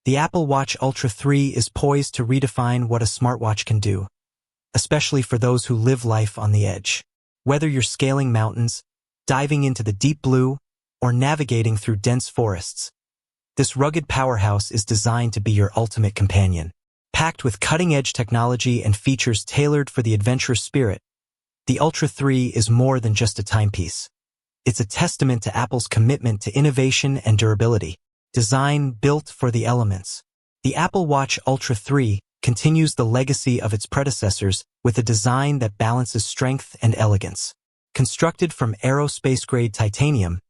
The Apple Watch Ultra 3 is poised to redefine what a smartwatch can do, especially for those who live life on the edge. Whether you're scaling mountains, diving into the deep blue, or navigating through dense forests, this rugged powerhouse is designed to be your ultimate companion. Packed with cutting-edge technology and features tailored for the adventurous spirit, the Ultra 3 is more than just a timepiece. It's a testament to Apple's commitment to innovation and durability. Design built for the elements. The Apple Watch Ultra 3 continues the legacy of its predecessors with a design that balances strength and elegance. Constructed from aerospace-grade titanium,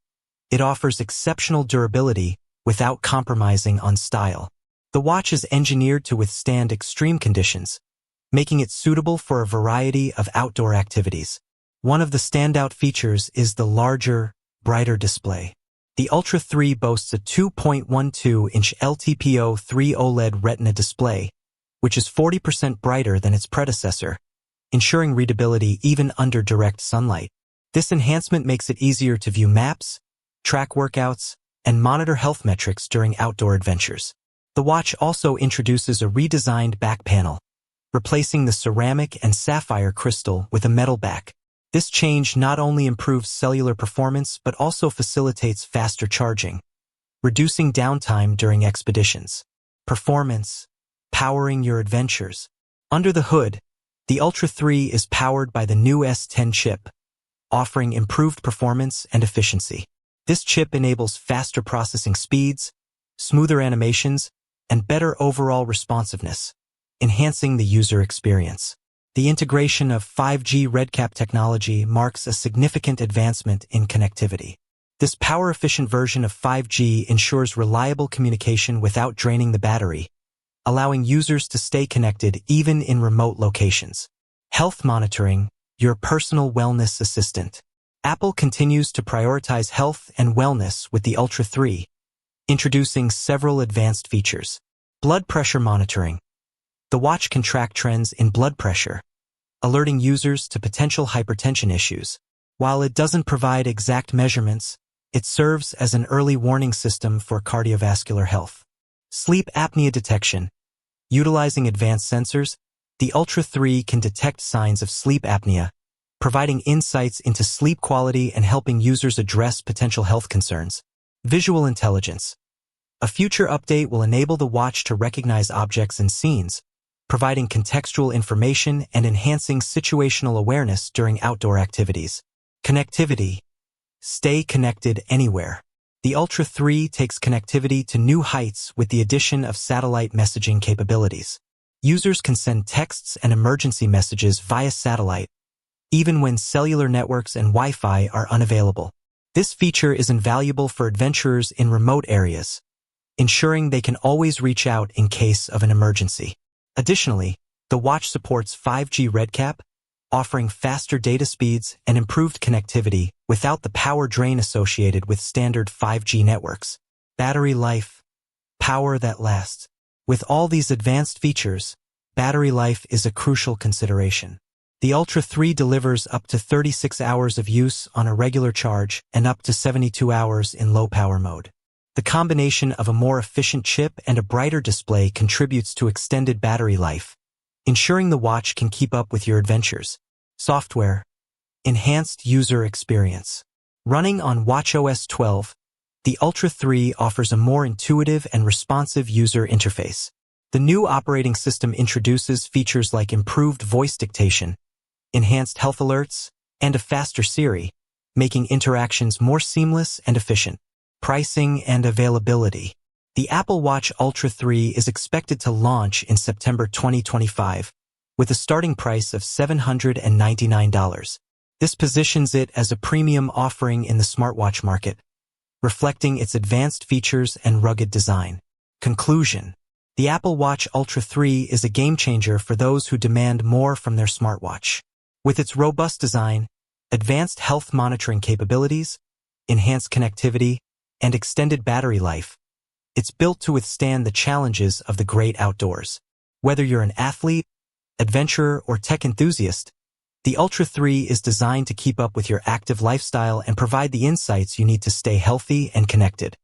it offers exceptional durability without compromising on style. The watch is engineered to withstand extreme conditions, making it suitable for a variety of outdoor activities. One of the standout features is the larger, brighter display. The Ultra 3 boasts a 2.12-inch LTPO 3 OLED Retina display, which is 40% brighter than its predecessor, ensuring readability even under direct sunlight. This enhancement makes it easier to view maps, track workouts, and monitor health metrics during outdoor adventures. The watch also introduces a redesigned back panel, replacing the ceramic and sapphire crystal with a metal back. This change not only improves cellular performance but also facilitates faster charging, reducing downtime during expeditions. Performance, powering your adventures. Under the hood, the Ultra 3 is powered by the new S10 chip, offering improved performance and efficiency. This chip enables faster processing speeds, smoother animations, and better overall responsiveness, enhancing the user experience. The integration of 5G RedCap technology marks a significant advancement in connectivity. This power-efficient version of 5G ensures reliable communication without draining the battery, allowing users to stay connected even in remote locations. Health monitoring, your personal wellness assistant. Apple continues to prioritize health and wellness with the Ultra 3, introducing several advanced features. Blood pressure monitoring. The watch can track trends in blood pressure, alerting users to potential hypertension issues. While it doesn't provide exact measurements, it serves as an early warning system for cardiovascular health. Sleep apnea detection. Utilizing advanced sensors, the Ultra 3 can detect signs of sleep apnea, providing insights into sleep quality and helping users address potential health concerns. Visual intelligence. A future update will enable the watch to recognize objects and scenes, providing contextual information and enhancing situational awareness during outdoor activities. Connectivity. Stay connected anywhere. The Ultra 3 takes connectivity to new heights with the addition of satellite messaging capabilities. Users can send texts and emergency messages via satellite, even when cellular networks and Wi-Fi are unavailable. This feature is invaluable for adventurers in remote areas, ensuring they can always reach out in case of an emergency. Additionally, the watch supports 5G RedCap, offering faster data speeds and improved connectivity without the power drain associated with standard 5G networks. Battery life. Power that lasts. With all these advanced features, battery life is a crucial consideration. The Ultra 3 delivers up to 36 hours of use on a regular charge and up to 72 hours in low-power mode. The combination of a more efficient chip and a brighter display contributes to extended battery life, ensuring the watch can keep up with your adventures. Software. Enhanced user experience. Running on WatchOS 12, the Ultra 3 offers a more intuitive and responsive user interface. The new operating system introduces features like improved voice dictation, enhanced health alerts, and a faster Siri, making interactions more seamless and efficient. Pricing and availability. The Apple Watch Ultra 3 is expected to launch in September 2025, with a starting price of $799. This positions it as a premium offering in the smartwatch market, reflecting its advanced features and rugged design. Conclusion. The Apple Watch Ultra 3 is a game-changer for those who demand more from their smartwatch. With its robust design, advanced health monitoring capabilities, enhanced connectivity, and extended battery life, it's built to withstand the challenges of the great outdoors. Whether you're an athlete, adventurer, or tech enthusiast, the Ultra 3 is designed to keep up with your active lifestyle and provide the insights you need to stay healthy and connected.